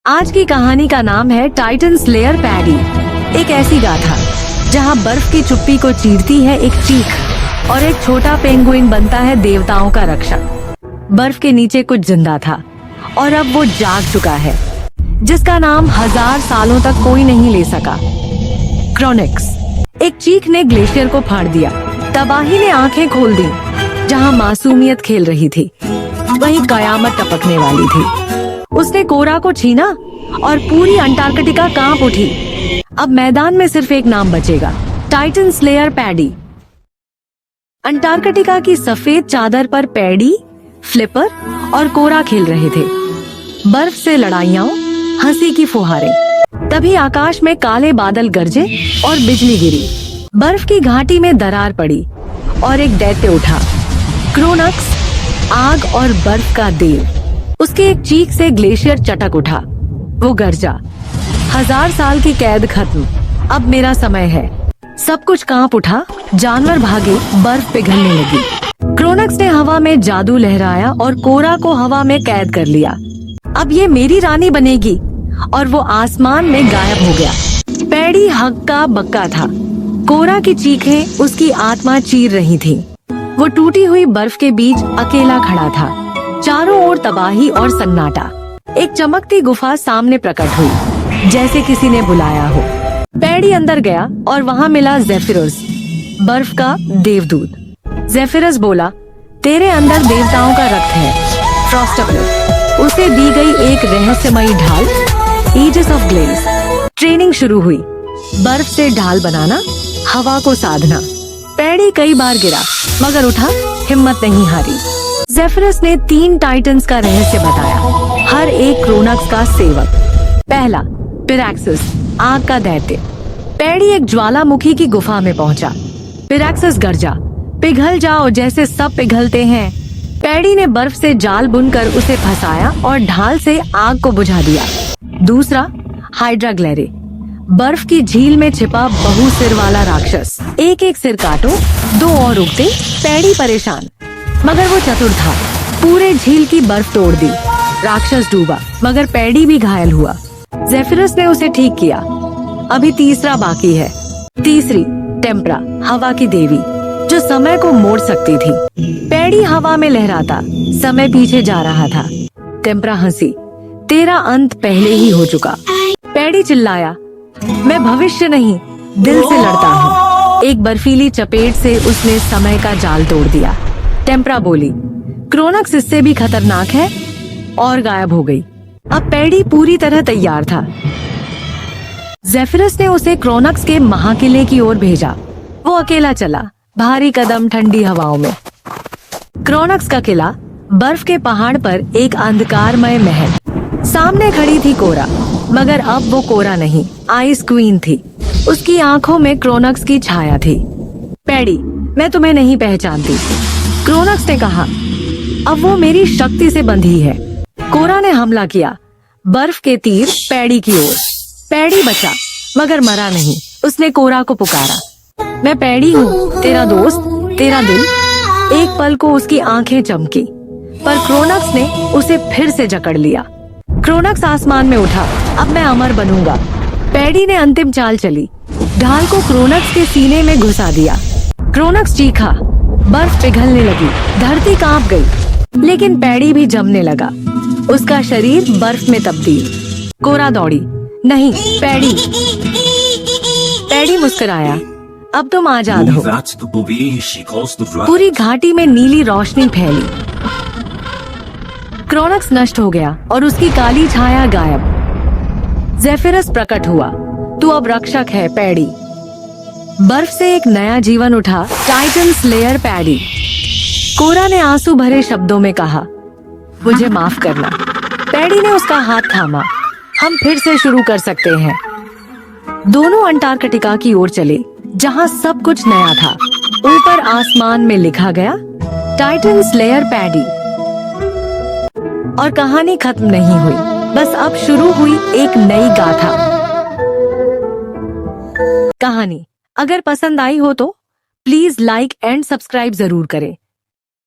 आज की कहानी का नाम है टाइटन स्लेयर पैडी। एक ऐसी गाथा जहां बर्फ की चुप्पी को चीरती है एक चीख और एक छोटा पेंगुइन बनता है देवताओं का रक्षक। बर्फ के नीचे कुछ जिंदा था और अब वो जाग चुका है, जिसका नाम 1000 सालों तक कोई नहीं ले सका। क्रोनिक्स। एक चीख ने ग्लेशियर को फाड़ दिया। तबाही ने आंखें खोल दी। जहां मासूमियत खेल रही थी, वहीं कयामत टपकने वाली थी। उसने कोरा को छीना और पूरी अंटार्कटिका कांप उठी। अब मैदान में सिर्फ एक नाम बचेगा, टाइटन स्लेयर पैडी। अंटार्कटिका की सफेद चादर पर पैडी, फ्लिपर और कोरा खेल रहे थे। बर्फ से लड़ाइयां, हंसी की फुहारें। तभी आकाश में काले बादल गरजे और बिजली गिरी। बर्फ की घाटी में दरार पड़ी और एक दैत्य उठा। क्रोनक्स, आग और बर्फ का देव। उसके एक चीख से ग्लेशियर चटक उठा। वो गरजा, 1000 साल की कैद खत्म, अब मेरा समय है। सब कुछ कांप उठा, जानवर भागे, बर्फ पिघलने लगी। क्रोनक्स ने हवा में जादू लहराया और कोरा को हवा में कैद कर लिया। अब ये मेरी रानी बनेगी, और वो आसमान में गायब हो गया। पैडी हक्का बक्का था। कोरा की चीखें उसकी आत्मा चीर रही थी। वो टूटी हुई बर्फ के बीच अकेला खड़ा था। चारों ओर तबाही और सन्नाटा। एक चमकती गुफा सामने प्रकट हुई, जैसे किसी ने बुलाया हो। पैडी अंदर गया और वहाँ मिला ज़ेफिरस, बर्फ का देवदूत। ज़ेफिरस बोला, तेरे अंदर देवताओं का रक्त है, फ्रॉस्टबलर। उसे दी गई एक रहस्यमयी ढाल, ईजिस ऑफ ग्लेस। ट्रेनिंग शुरू हुई। बर्फ से ढाल बनाना, हवा को साधना। पैडी कई बार गिरा, मगर उठा, हिम्मत नहीं हारी। ज़ेफिरस ने 3 टाइटन्स का रहस्य बताया, हर एक क्रोनक्स का सेवक। पहला, पिरैक्सिस, आग का दैत्य। पैडी एक ज्वालामुखी की गुफा में पहुंचा। पिरैक्सिस गरजा, पिघल जाओ जैसे सब पिघलते हैं। पैडी ने बर्फ से जाल बुनकर उसे फंसाया और ढाल से आग को बुझा दिया। दूसरा, हाइड्रा ग्लेरे, बर्फ की झील में छिपा बहु सिर वाला राक्षस। एक एक सिर काटो, 2 और उगते। पैडी परेशान, मगर वो चतुर था। पूरे झील की बर्फ तोड़ दी। राक्षस डूबा, मगर पैडी भी घायल हुआ। ज़ेफिरस ने उसे ठीक किया। अभी तीसरा बाकी है। तीसरी, टेम्परा, हवा की देवी, जो समय को मोड़ सकती थी। पैडी हवा में लहराता, समय पीछे जा रहा था। टेम्परा हंसी, तेरा अंत पहले ही हो चुका। पैडी चिल्लाया, मैं भविष्य नहीं, दिल से लड़ता हूँ। एक बर्फीली चपेट से उसने समय का जाल तोड़ दिया। टेम्परा बोली, क्रोनक्स इससे भी खतरनाक है, और गायब हो गई। अब पैडी पूरी तरह तैयार था। ज़ेफिरस ने उसे क्रोनक्स के महाकिले की ओर भेजा। वो अकेला चला, भारी कदम ठंडी हवाओं में। क्रोनक्स का किला, बर्फ के पहाड़ पर एक अंधकारमय महल। सामने खड़ी थी कोरा, मगर अब वो कोरा नहीं, आइस क्वीन थी। उसकी आंखों में क्रोनक्स की छाया थी। पैडी, मैं तुम्हें नहीं पहचानती, क्रोनक्स ने कहा। अब वो मेरी शक्ति से बंधी है। कोरा ने हमला किया, बर्फ के तीर पैडी की ओर। पैडी बचा, मगर मरा नहीं। उसने कोरा को पुकारा, मैं पैडी हूँ, तेरा दोस्त, तेरा दिल। एक पल को उसकी आंखें चमकी, पर क्रोनक्स ने उसे फिर से जकड़ लिया। क्रोनक्स आसमान में उठा, अब मैं अमर बनूंगा। पैडी ने अंतिम चाल चली, ढाल को क्रोनक्स के सीने में घुसा दिया। क्रोनक्स चीखा, बर्फ पिघलने लगी, धरती कांप गई। लेकिन पैडी भी जमने लगा, उसका शरीर बर्फ में तब्दील। कोरा दौड़ी, नहीं पैडी। पैडी मुस्कुराया, अब तुम आजाद हो। पूरी घाटी में नीली रोशनी फैली। क्रोनक्स नष्ट हो गया और उसकी काली छाया गायब। ज़ेफिरस प्रकट हुआ, तू अब रक्षक है पैडी। बर्फ से एक नया जीवन उठा, टाइटन स्लेयर पैडी। कोरा ने आंसू भरे शब्दों में कहा, मुझे माफ करना। पैडी ने उसका हाथ थामा, हम फिर से शुरू कर सकते हैं। दोनों अंटार्कटिका की ओर चले, जहां सब कुछ नया था। ऊपर आसमान में लिखा गया, टाइटन स्लेयर पैडी। और कहानी खत्म नहीं हुई, बस अब शुरू हुई एक नई गाथा। कहानी अगर पसंद आई हो तो प्लीज लाइक एंड सब्सक्राइब जरूर करें।